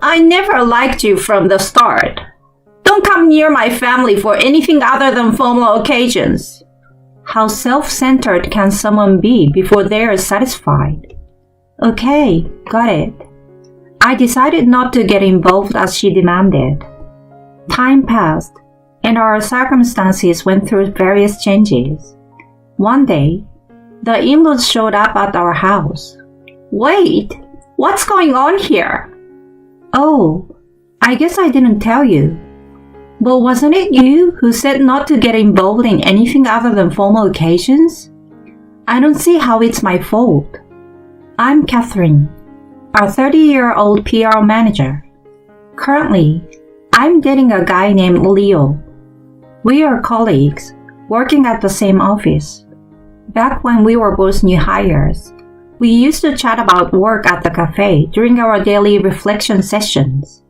I never liked you from the start. Don't come near my family for anything other than formal occasions. How self-centered can someone be before they are satisfied? Okay, got it. I decided not to get involved as she demanded. Time passed, and our circumstances went through various changes. One day, the in-laws showed up at our house. Wait, what's going on here? Oh, I guess I didn't tell you. But wasn't it you who said not to get involved in anything other than formal occasions? I don't see how it's my fault. I'm Catherine, our 30-year-old PR manager. Currently, I'm dating a guy named Leo. We are colleagues, working at the same office. Back when we were both new hires, we used to chat about work at the cafe during our daily reflection sessions.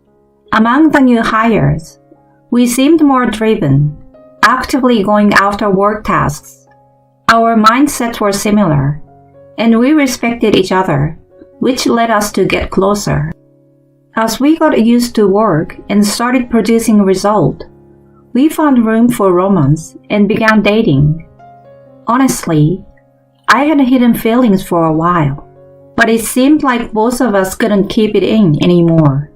Among the new hires, we seemed more driven, actively going after work tasks. Our mindsets were similar, and we respected each other, which led us to get closer. As we got used to work and started producing results, we found room for romance and began dating. Honestly, I had hidden feelings for a while, but it seemed like both of us couldn't keep it in anymore.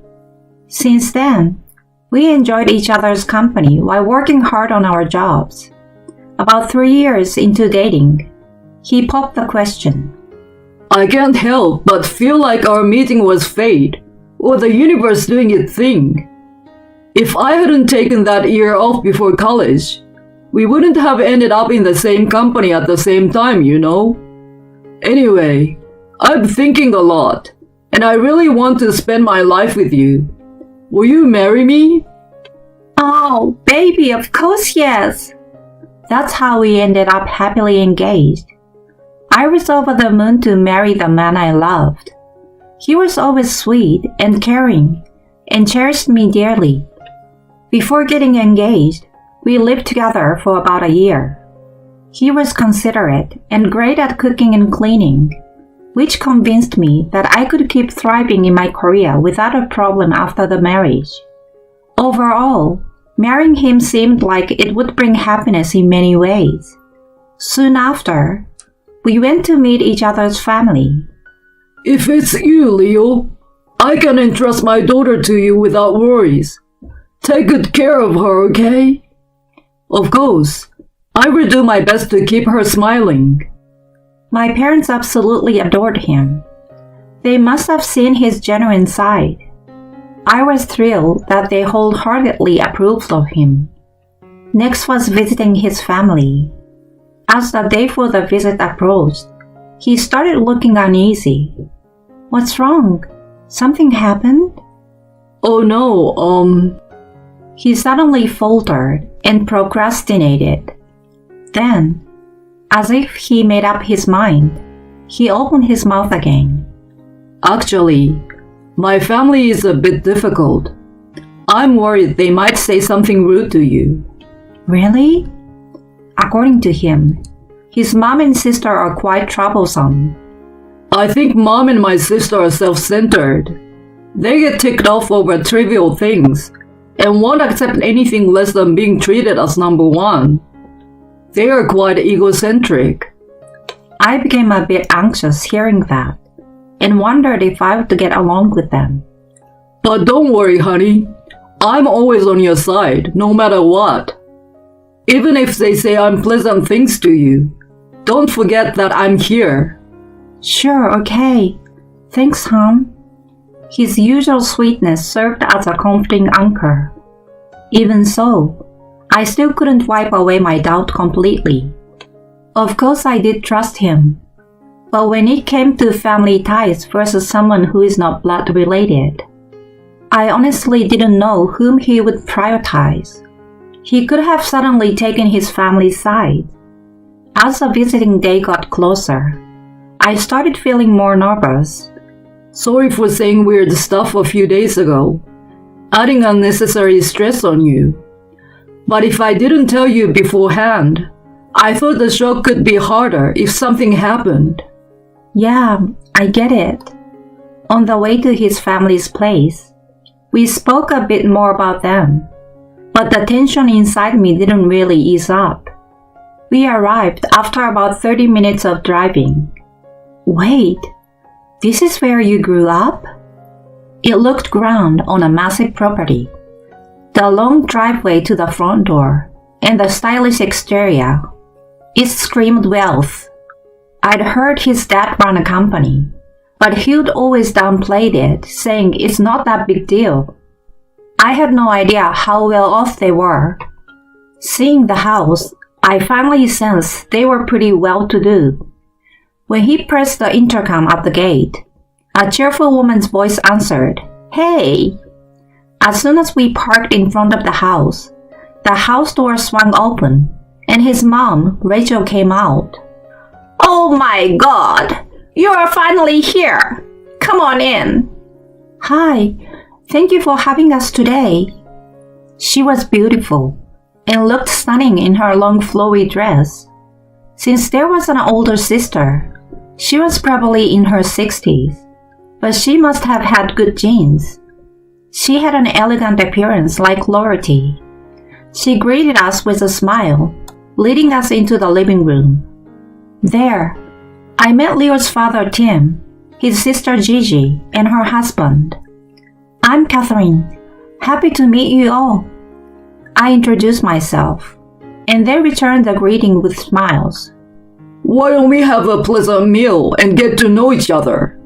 Since then, we enjoyed each other's company while working hard on our jobs. About 3 years into dating, he popped the question. I can't help but feel like our meeting was fate, or the universe doing its thing. If I hadn't taken that year off before college, we wouldn't have ended up in the same company at the same time, you know? Anyway, I'm thinking a lot, and I really want to spend my life with you. Will you marry me? Oh, baby, of course yes. That's how we ended up happily engaged. I was over the moon to marry the man I loved. He was always sweet and caring and cherished me dearly. Before getting engaged, we lived together for about a year. He was considerate and great at cooking and cleaning, which convinced me that I could keep thriving in my career without a problem after the marriage. Overall, marrying him seemed like it would bring happiness in many ways. Soon after, we went to meet each other's family. If it's you, Leo, I can entrust my daughter to you without worries. Take good care of her, okay? Of course, I will do my best to keep her smiling. My parents absolutely adored him. They must have seen his genuine side. I was thrilled that they wholeheartedly approved of him. Next was visiting his family. As the day for the visit approached, he started looking uneasy. What's wrong? Something happened? Oh no, He suddenly faltered and procrastinated. Then, as if he made up his mind, he opened his mouth again. Actually, my family is a bit difficult. I'm worried they might say something rude to you. Really? According to him, his mom and sister are quite troublesome. I think mom and my sister are self-centered. They get ticked off over trivial things and won't accept anything less than being treated as number one. They are quite egocentric. I became a bit anxious hearing that and wondered if I would get along with them. But don't worry, honey. I'm always on your side, no matter what. Even if they say unpleasant things to you, don't forget that I'm here. Sure, okay. Thanks, hon. His usual sweetness served as a comforting anchor. Even so, I still couldn't wipe away my doubt completely. Of course I did trust him, but when it came to family ties versus someone who is not blood related, I honestly didn't know whom he would prioritize. He could have suddenly taken his family's side. As the visiting day got closer, I started feeling more nervous. Sorry for saying weird stuff a few days ago, adding unnecessary stress on you. But if I didn't tell you beforehand, I thought the shock could be harder if something happened. Yeah, I get it. On the way to his family's place, We spoke a bit more about them, but the tension inside me didn't really ease up. We arrived after about 30 minutes of driving. Wait, this is where you grew up? It looked grand on a massive property. The long driveway to the front door and the stylish exterior. It screamed wealth. I'd heard his dad ran a company, but he'd always downplayed it, saying it's not that big deal. I had no idea how well off they were. Seeing the house, I finally sensed they were pretty well-to-do. When he pressed the intercom at the gate, a cheerful woman's voice answered, "Hey!" As soon as we parked in front of the house door swung open, and his mom, Rachel, came out. "Oh my God! You are finally here! Come on in!" "Hi, thank you for having us today." She was beautiful and looked stunning in her long flowy dress. Since there was an older sister, she was probably in her 60s, but she must have had good genes. She had an elegant appearance like royalty. She greeted us with a smile, leading us into the living room. There, I met Leo's father Tim, his sister Gigi, and her husband. "I'm Catherine. Happy to meet you all." I introduced myself, and they returned the greeting with smiles. Why don't we have a pleasant meal and get to know each other?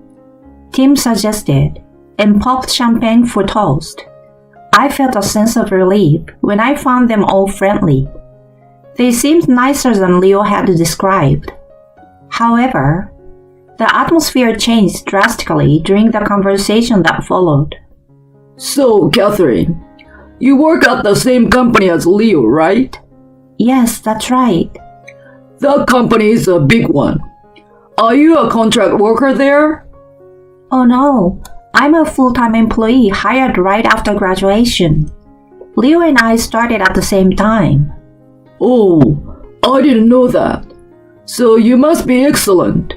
Tim suggested, and popped champagne for toast. I felt a sense of relief when I found them all friendly. They seemed nicer than Leo had described. However, the atmosphere changed drastically during the conversation that followed. So, Catherine, you work at the same company as Leo, right? Yes, that's right. That company is a big one. Are you a contract worker there? Oh no, I'm a full-time employee hired right after graduation. Leo and I started at the same time. Oh, I didn't know that. So you must be excellent.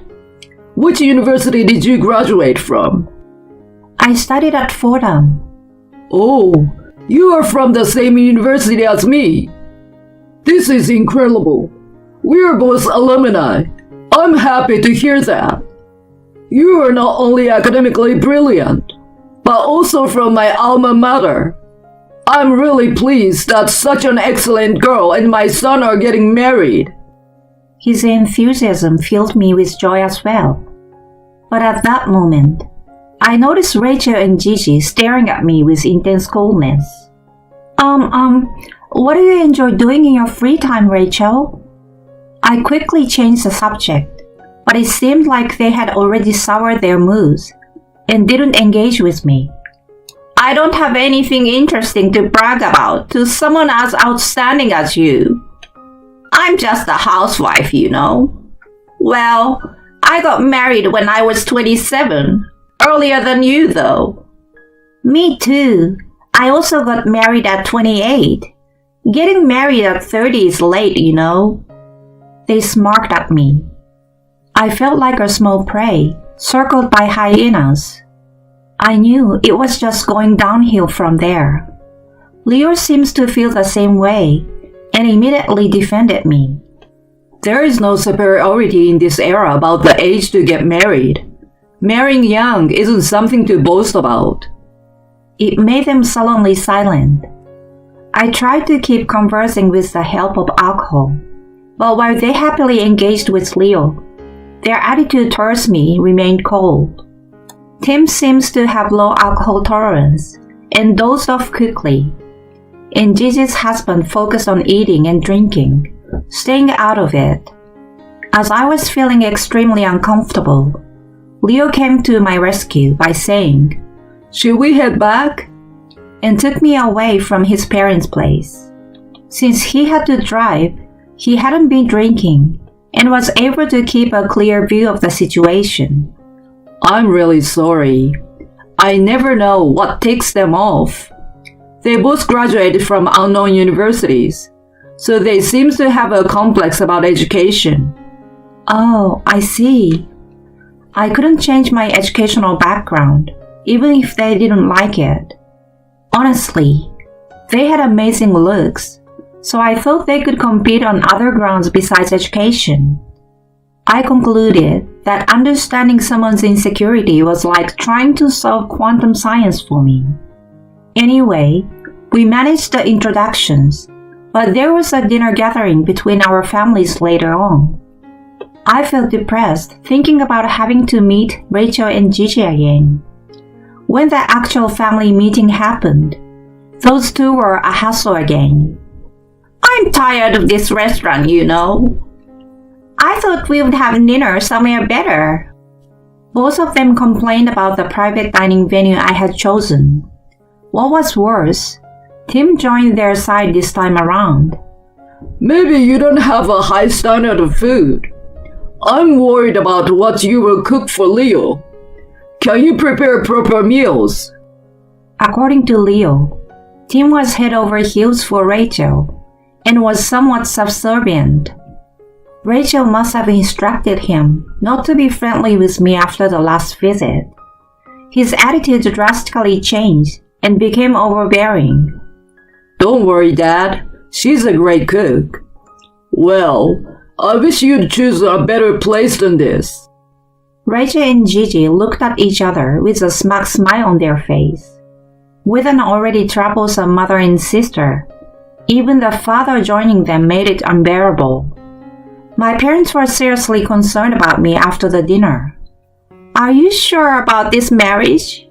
Which university did you graduate from? I studied at Fordham. Oh, you are from the same university as me. This is incredible. We are both alumni. I'm happy to hear that. You are not only academically brilliant, but also from my alma mater. I'm really pleased that such an excellent girl and my son are getting married. His enthusiasm filled me with joy as well. But at that moment, I noticed Rachel and Gigi staring at me with intense coldness. What do you enjoy doing in your free time, Rachel? I quickly changed the subject, but it seemed like they had already soured their moods and didn't engage with me. I don't have anything interesting to brag about to someone as outstanding as you. I'm just a housewife, you know. Well, I got married when I was 27, earlier than you though. Me too. I also got married at 28. Getting married at 30 is late, you know. They smirked at me. I felt like a small prey, circled by hyenas. I knew it was just going downhill from there. Leo seems to feel the same way, and immediately defended me. There is no superiority in this era about the age to get married. Marrying young isn't something to boast about. It made them sullenly silent. I tried to keep conversing with the help of alcohol, but while they happily engaged with Leo, their attitude towards me remained cold. Tim seems to have low alcohol tolerance and dozed off quickly, and Gigi's husband focused on eating and drinking, staying out of it. As I was feeling extremely uncomfortable, Leo came to my rescue by saying, "Should we head back?" and took me away from his parents' place. Since he had to drive, he hadn't been drinking and was able to keep a clear view of the situation. I'm really sorry. I never know what ticks them off. They both graduated from unknown universities, so they seem to have a complex about education. Oh, I see. I couldn't change my educational background, even if they didn't like it. Honestly, they had amazing looks, so I thought they could compete on other grounds besides education. I concluded that understanding someone's insecurity was like trying to solve quantum science for me. Anyway, we managed the introductions, but there was a dinner gathering between our families later on. I felt depressed thinking about having to meet Rachel and Gigi again. When the actual family meeting happened, those two were a hassle again. I'm tired of this restaurant, you know. I thought we would have dinner somewhere better. Both of them complained about the private dining venue I had chosen. What was worse, Tim joined their side this time around. Maybe you don't have a high standard of food. I'm worried about what you will cook for Leo. Can you prepare proper meals? According to Leo, Tim was head over heels for Rachel and was somewhat subservient. Rachel must have instructed him not to be friendly with me after the last visit. His attitude drastically changed and became overbearing. Don't worry, Dad. She's a great cook. Well, I wish you'd choose a better place than this. Rachel and Gigi looked at each other with a smug smile on their face. With an already troublesome mother and sister, even the father joining them made it unbearable. My parents were seriously concerned about me after the dinner. Are you sure about this marriage?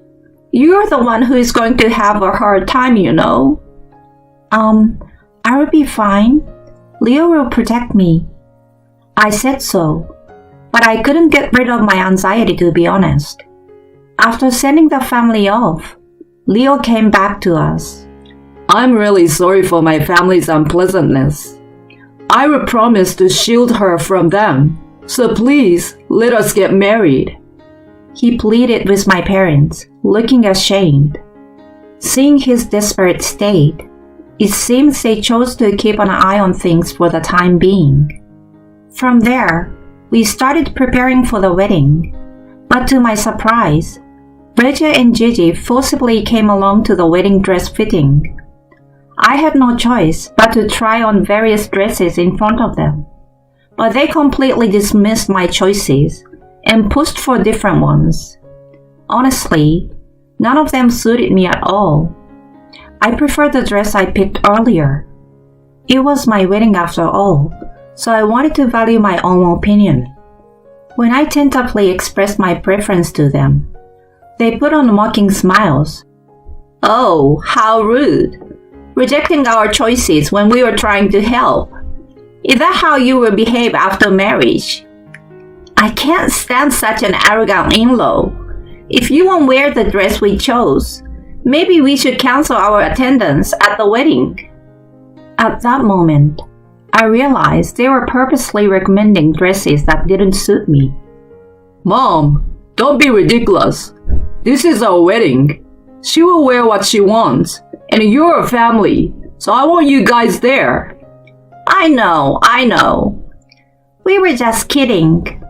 You're the one who is going to have a hard time, you know. I will be fine. Leo will protect me. I said so, but I couldn't get rid of my anxiety, to be honest. After sending the family off, Leo came back to us. I'm really sorry for my family's unpleasantness. I will promise to shield her from them, so please let us get married. He pleaded with my parents, looking ashamed. Seeing his desperate state, it seems they chose to keep an eye on things for the time being. From there, we started preparing for the wedding, but to my surprise, Rachel and Gigi forcibly came along to the wedding dress fitting. I had no choice but to try on various dresses in front of them, but they completely dismissed my choices and pushed for different ones. Honestly, none of them suited me at all. I preferred the dress I picked earlier. It was my wedding after all, so I wanted to value my own opinion. When I tentatively expressed my preference to them, they put on mocking smiles. Oh, how rude! Rejecting our choices when we were trying to help. Is that how you will behave after marriage? I can't stand such an arrogant in-law. If you won't wear the dress we chose, maybe we should cancel our attendance at the wedding. At that moment, I realized they were purposely recommending dresses that didn't suit me. Mom, don't be ridiculous. This is our wedding. She will wear what she wants, and you're a family, so I want you guys there. I know. We were just kidding.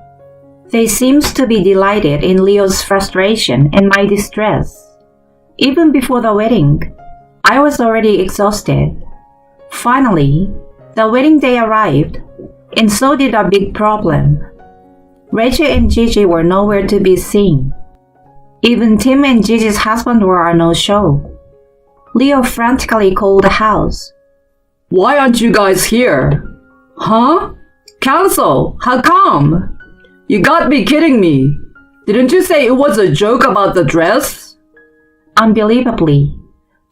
They seemed to be delighted in Leo's frustration and my distress. Even before the wedding, I was already exhausted. Finally, the wedding day arrived, and so did a big problem. Rachel and Gigi were nowhere to be seen. Even Tim and Gigi's husband were a no-show. Leo frantically called the house. Why aren't you guys here? Huh? Cancel? How come? You gotta be kidding me. Didn't you say it was a joke about the dress? Unbelievably,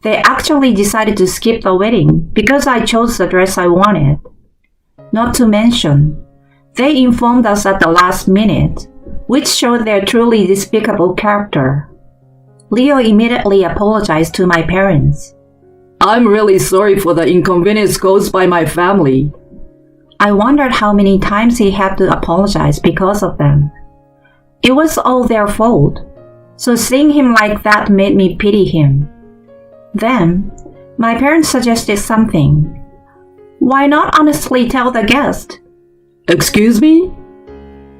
they actually decided to skip the wedding because I chose the dress I wanted. Not to mention, they informed us at the last minute, which showed their truly despicable character. Leo immediately apologized to my parents. I'm really sorry for the inconvenience caused by my family. I wondered how many times he had to apologize because of them. It was all their fault, so seeing him like that made me pity him. Then, my parents suggested something. Why not honestly tell the guest? Excuse me?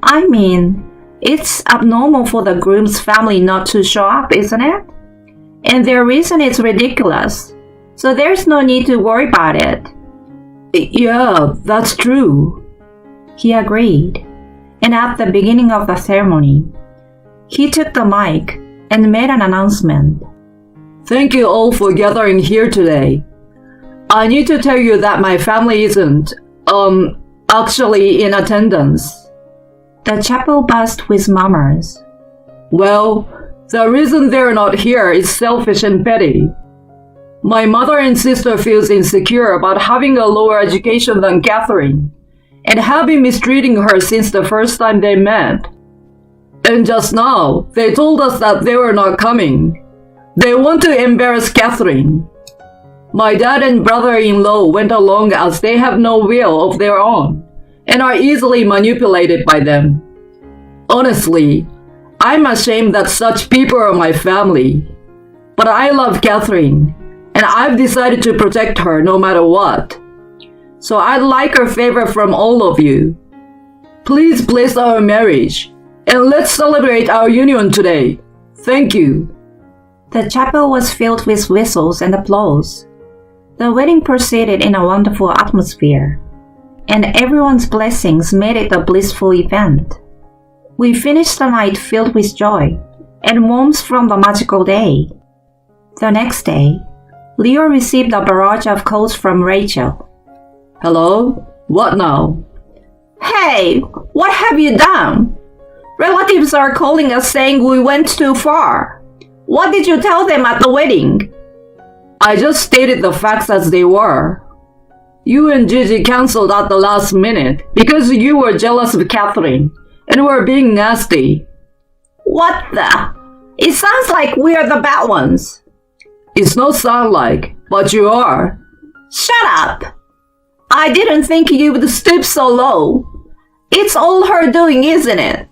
I mean, it's abnormal for the groom's family not to show up, isn't it? and their reason is ridiculous, so there's no need to worry about it. Yeah, that's true. He agreed, and at the beginning of the ceremony, he took the mic and made an announcement. Thank you all for gathering here today. I need to tell you that my family isn't, actually in attendance. The chapel buzzed with murmurs. Well, the reason they're not here is selfish and petty. My mother and sister feels insecure about having a lower education than Catherine, and have been mistreating her since the first time they met. And just now, they told us that they were not coming. They want to embarrass Catherine. My dad and brother-in-law went along as they have no will of their own, and are easily manipulated by them. Honestly, I'm ashamed that such people are my family. But I love Catherine, and I've decided to protect her no matter what. So I'd like a favor from all of you. Please bless our marriage, and let's celebrate our union today. Thank you. The chapel was filled with whistles and applause. The wedding proceeded in a wonderful atmosphere, and everyone's blessings made it a blissful event. We finished the night filled with joy and warmth from the magical day. The next day, Leo received a barrage of calls from Rachel. Hello? What now? Hey, what have you done? Relatives are calling us saying we went too far. What did you tell them at the wedding? I just stated the facts as they were. You and Gigi canceled at the last minute because you were jealous of Catherine and were being nasty. What the? It sounds like we're the bad ones. It's not sound like, but you are. Shut up. I didn't think you would stoop so low. It's all her doing, isn't it?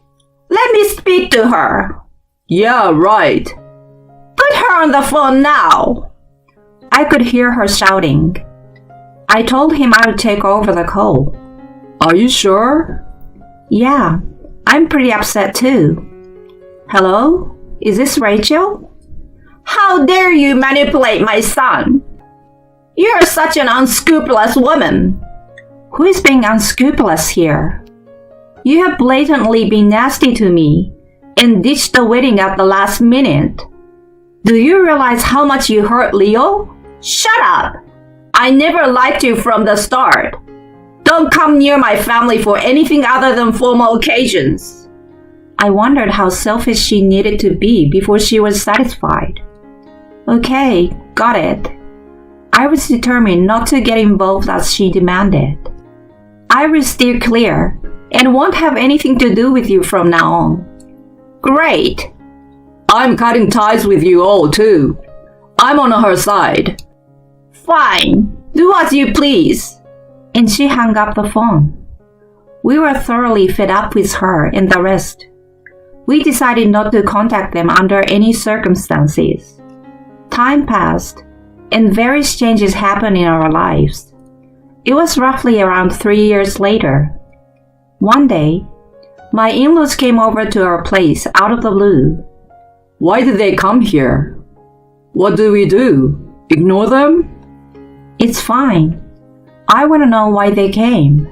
Let me speak to her. Yeah, right. Put her on the phone now. I could hear her shouting. I told him I would take over the call. Are you sure? Yeah, I'm pretty upset too. Hello? Is this Rachel? How dare you manipulate my son? You're such an unscrupulous woman. Who is being unscrupulous here? You have blatantly been nasty to me and ditched the wedding at the last minute. Do you realize how much you hurt Leo? Shut up! I never liked you from the start. Don't come near my family for anything other than formal occasions. I wondered how selfish she needed to be before she was satisfied. Okay, got it. I was determined not to get involved as she demanded. I will steer clear and won't have anything to do with you from now on. Great. I'm cutting ties with you all too. I'm on her side. Fine. Do as you please. And she hung up the phone. We were thoroughly fed up with her and the rest. We decided not to contact them under any circumstances. Time passed, and various changes happened in our lives. It was roughly around 3 years later. One day, my in-laws came over to our place out of the blue. Why did they come here? What do we do? Ignore them? It's fine. I want to know why they came.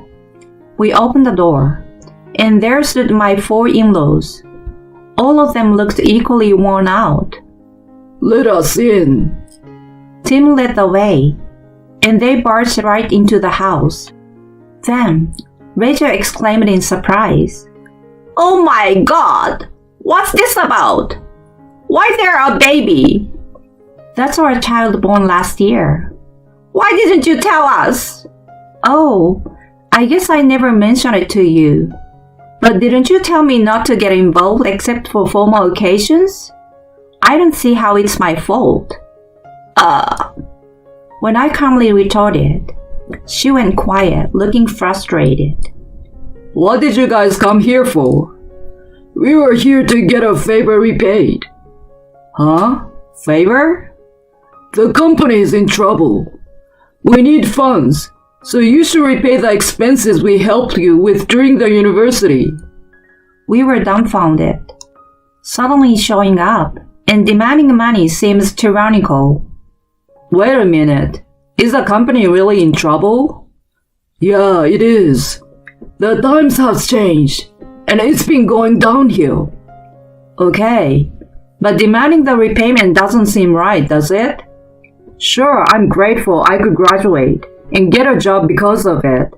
We opened the door, and there stood my 4 in-laws. All of them looked equally worn out. Let us in. Tim led the way, and they barged right into the house. Then, Rachel exclaimed in surprise, "Oh my God! What's this about? Why there a baby?" "That's our child born last year." "Why didn't you tell us?" "Oh, I guess I never mentioned it to you. But didn't you tell me not to get involved except for formal occasions? I don't see how it's my fault." When I calmly retorted, she went quiet, looking frustrated. What did you guys come here for? We were here to get a favor repaid. Huh? Favor? The company is in trouble. We need funds, so you should repay the expenses we helped you with during the university. We were dumbfounded. Suddenly showing up, and demanding money seems tyrannical. Wait a minute. Is the company really in trouble? Yeah, it is. The times have changed, and it's been going downhill. Okay, but demanding the repayment doesn't seem right, does it? Sure, I'm grateful I could graduate and get a job because of it.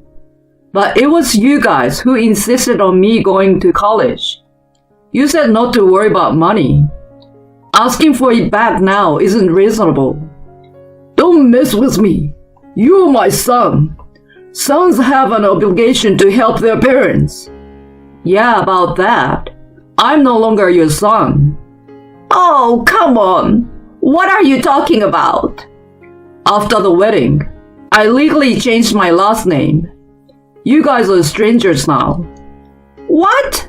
But it was you guys who insisted on me going to college. You said not to worry about money. Asking for it back now isn't reasonable. Don't mess with me. You're my son. Sons have an obligation to help their parents. Yeah, about that. I'm no longer your son. Oh, come on. What are you talking about? After the wedding, I legally changed my last name. You guys are strangers now. What?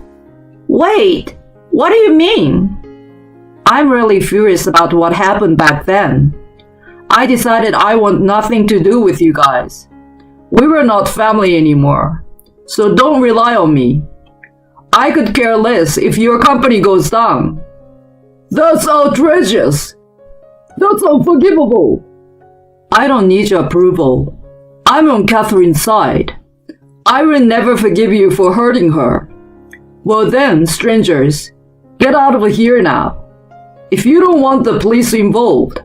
Wait, what do you mean? I'm really furious about what happened back then. I decided I want nothing to do with you guys. We were not family anymore, so don't rely on me. I could care less if your company goes down. That's outrageous. That's unforgivable. I don't need your approval. I'm on Catherine's side. I will never forgive you for hurting her. Well then, strangers, get out of here now. If you don't want the police involved.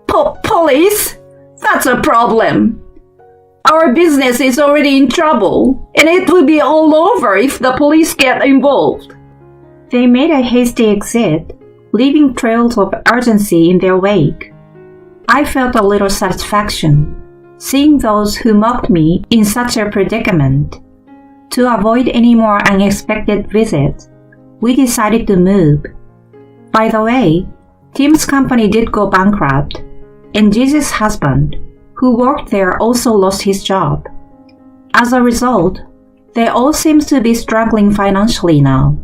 Police? That's a problem. Our business is already in trouble, and it will be all over if the police get involved. They made a hasty exit, leaving trails of urgency in their wake. I felt a little satisfaction, seeing those who mocked me in such a predicament. To avoid any more unexpected visits, we decided to move. By the way, Tim's company did go bankrupt, and Gigi's husband, who worked there, also lost his job. As a result, they all seem to be struggling financially now.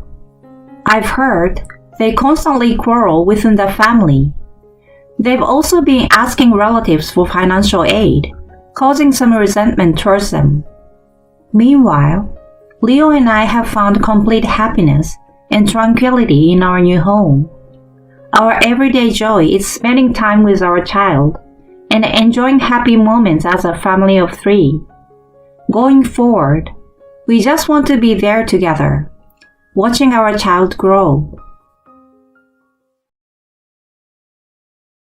I've heard they constantly quarrel within the family. They've also been asking relatives for financial aid, causing some resentment towards them. Meanwhile, Leo and I have found complete happiness and tranquility in our new home. Our everyday joy is spending time with our child and enjoying happy moments as a family of 3. Going forward, we just want to be there together, watching our child grow.